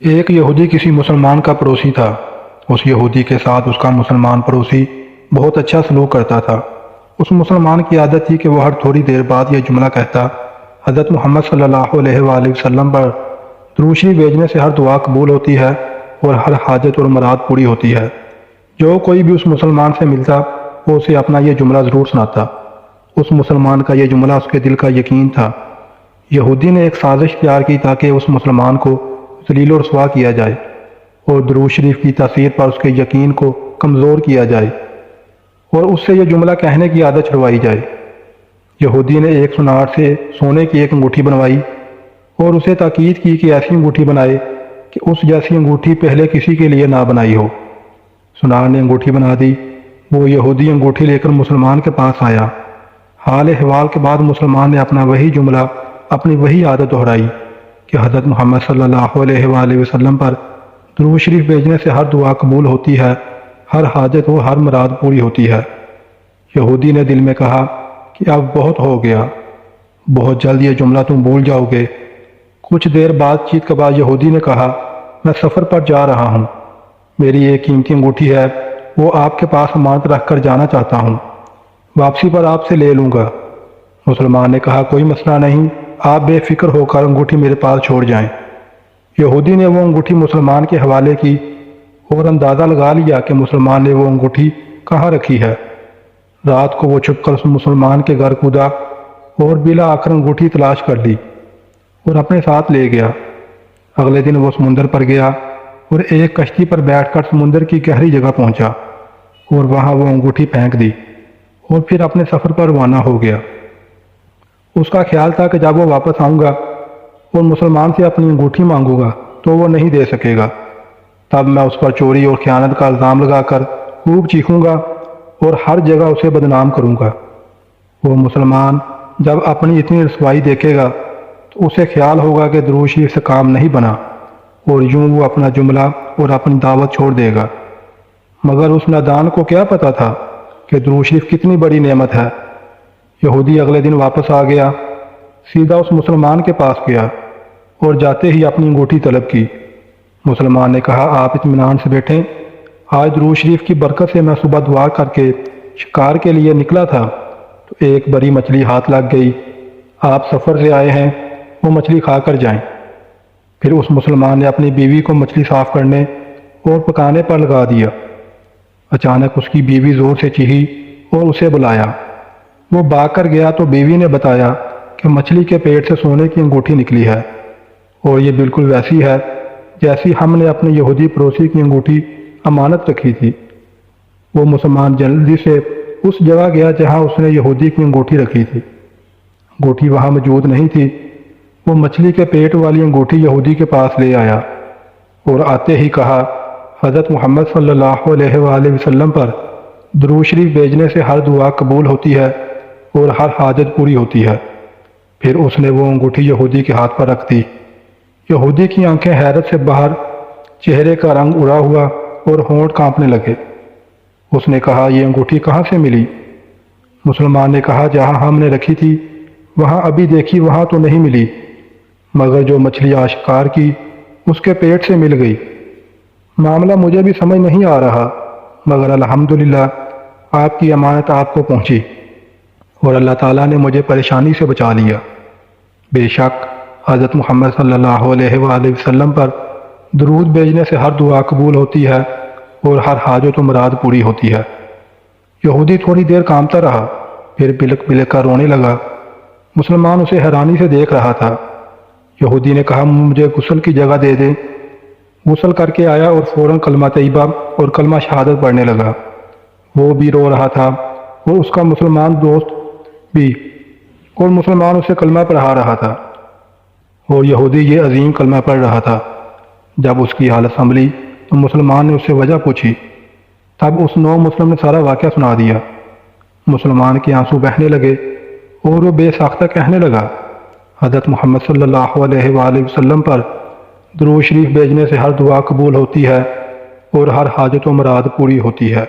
ایک یہودی کسی مسلمان کا پڑوسی تھا۔ اس یہودی کے ساتھ اس کا مسلمان پڑوسی بہت اچھا سلوک کرتا تھا۔ اس مسلمان کی عادت تھی کہ وہ ہر تھوڑی دیر بعد یہ جملہ کہتا: حضرت محمد صلی اللہ علیہ وآلہ وسلم پر درود شریف بھیجنے سے ہر دعا قبول ہوتی ہے اور ہر حاجت اور مراد پوری ہوتی ہے۔ جو کوئی بھی اس مسلمان سے ملتا وہ اسے اپنا یہ جملہ ضرور سناتا۔ اس مسلمان کا یہ جملہ اس کے دل کا یقین تھا۔ یہودی نے ایک سازش تیار کی تاکہ اس مسلمان کو ذلیل و رسوا کیا جائے اور درود شریف کی تاثیر پر اس کے یقین کو کمزور کیا جائے اور اس سے یہ جملہ کہنے کی عادت چھڑوائی جائے۔ یہودی نے ایک سنار سے سونے کی ایک انگوٹھی بنوائی اور اسے تاکید کی کہ ایسی انگوٹھی بنائے کہ اس جیسی انگوٹھی پہلے کسی کے لیے نہ بنائی ہو۔ سنار نے انگوٹھی بنا دی۔ وہ یہودی انگوٹھی لے کر مسلمان کے پاس آیا۔ حال احوال کے بعد مسلمان نے اپنا وہی جملہ، اپنی وہی عادت دہرائی کہ حضرت محمد صلی اللہ علیہ وآلہ وسلم پر درود شریف بھیجنے سے ہر دعا قبول ہوتی ہے، ہر حاجت و ہر مراد پوری ہوتی ہے۔ یہودی نے دل میں کہا کہ اب بہت ہو گیا، بہت جلد یہ جملہ تم بھول جاؤ گے۔ کچھ دیر بات چیت کے بعد یہودی نے کہا: میں سفر پر جا رہا ہوں، میری ایک قیمتی انگوٹھی ہے، وہ آپ کے پاس امانت رکھ کر جانا چاہتا ہوں، واپسی پر آپ سے لے لوں گا۔ مسلمان نے کہا: کوئی مسئلہ نہیں، آپ بے فکر ہو کر انگوٹھی میرے پاس چھوڑ جائیں۔ یہودی نے وہ انگوٹھی مسلمان کے حوالے کی اور اندازہ لگا لیا کہ مسلمان نے وہ انگوٹھی کہاں رکھی ہے۔ رات کو وہ چھپ کر اس مسلمان کے گھر کودا اور بلا آخر انگوٹھی تلاش کر لی اور اپنے ساتھ لے گیا۔ اگلے دن وہ سمندر پر گیا اور ایک کشتی پر بیٹھ کر سمندر کی گہری جگہ پہنچا اور وہاں وہ انگوٹھی پھینک دی اور پھر اپنے سفر پر روانہ ہو گیا۔ اس کا خیال تھا کہ جب وہ واپس آؤں گا اور مسلمان سے اپنی انگوٹھی مانگوں گا تو وہ نہیں دے سکے گا، تب میں اس پر چوری اور خیانت کا الزام لگا کر خوب چیخوں گا اور ہر جگہ اسے بدنام کروں گا۔ وہ مسلمان جب اپنی اتنی رسوائی دیکھے گا تو اسے خیال ہوگا کہ درود شریف سے کام نہیں بنا اور یوں وہ اپنا جملہ اور اپنی دعوت چھوڑ دے گا۔ مگر اس نادان کو کیا پتا تھا کہ درود شریف کتنی بڑی نعمت ہے۔ یہودی اگلے دن واپس آ گیا، سیدھا اس مسلمان کے پاس گیا اور جاتے ہی اپنی انگوٹھی طلب کی۔ مسلمان نے کہا: آپ اطمینان سے بیٹھیں، آج درود شریف کی برکت سے میں صبح دعا کر کے شکار کے لیے نکلا تھا تو ایک بڑی مچھلی ہاتھ لگ گئی۔ آپ سفر سے آئے ہیں، وہ مچھلی کھا کر جائیں۔ پھر اس مسلمان نے اپنی بیوی کو مچھلی صاف کرنے اور پکانے پر لگا دیا۔ اچانک اس کی بیوی زور سے چیخی اور اسے بلایا۔ وہ بھاگ کر گیا تو بیوی نے بتایا کہ مچھلی کے پیٹ سے سونے کی انگوٹھی نکلی ہے اور یہ بالکل ویسی ہے جیسی ہم نے اپنے یہودی پڑوسی کی انگوٹھی امانت رکھی تھی۔ وہ مسلمان جلدی سے اس جگہ گیا جہاں اس نے یہودی کی انگوٹھی رکھی تھی۔ انگوٹھی وہاں موجود نہیں تھی۔ وہ مچھلی کے پیٹ والی انگوٹھی یہودی کے پاس لے آیا اور آتے ہی کہا: حضرت محمد صلی اللہ علیہ وآلہ وسلم پر درود شریف بھیجنے سے ہر دعا قبول ہوتی ہے اور ہر حاجت پوری ہوتی ہے۔ پھر اس نے وہ انگوٹھی یہودی کے ہاتھ پر رکھ دی۔ یہودی کی آنکھیں حیرت سے باہر، چہرے کا رنگ اڑا ہوا اور ہونٹ کانپنے لگے۔ اس نے کہا: یہ انگوٹھی کہاں سے ملی؟ مسلمان نے کہا: جہاں ہم نے رکھی تھی وہاں ابھی دیکھی، وہاں تو نہیں ملی، مگر جو مچھلی آج شکار کی اس کے پیٹ سے مل گئی۔ معاملہ مجھے بھی سمجھ نہیں آ رہا، مگر الحمدللہ آپ کی امانت آپ کو پہنچی اور اللہ تعالیٰ نے مجھے پریشانی سے بچا لیا۔ بے شک حضرت محمد صلی اللہ علیہ وآلہ وسلم پر درود بھیجنے سے ہر دعا قبول ہوتی ہے اور ہر حاجت و مراد پوری ہوتی ہے۔ یہودی تھوڑی دیر کانپتا رہا، پھر بلک بلک کر رونے لگا۔ مسلمان اسے حیرانی سے دیکھ رہا تھا۔ یہودی نے کہا: مجھے غسل کی جگہ دے دیں۔ غسل کر کے آیا اور فوراً کلمہ طیبہ اور کلمہ شہادت پڑھنے لگا۔ وہ بھی رو رہا تھا اور اس کا مسلمان دوست بھی، اور مسلمان اسے کلمہ پڑھا رہا تھا اور یہودی یہ عظیم کلمہ پڑھ رہا تھا۔ جب اس کی حالت سنبھلی تو مسلمان نے اس سے وجہ پوچھی۔ تب اس نو مسلم نے سارا واقعہ سنا دیا۔ مسلمان کے آنسو بہنے لگے اور وہ بے ساختہ کہنے لگا: حضرت محمد صلی اللہ علیہ وآلہ وسلم پر درود شریف بھیجنے سے ہر دعا قبول ہوتی ہے اور ہر حاجت و مراد پوری ہوتی ہے۔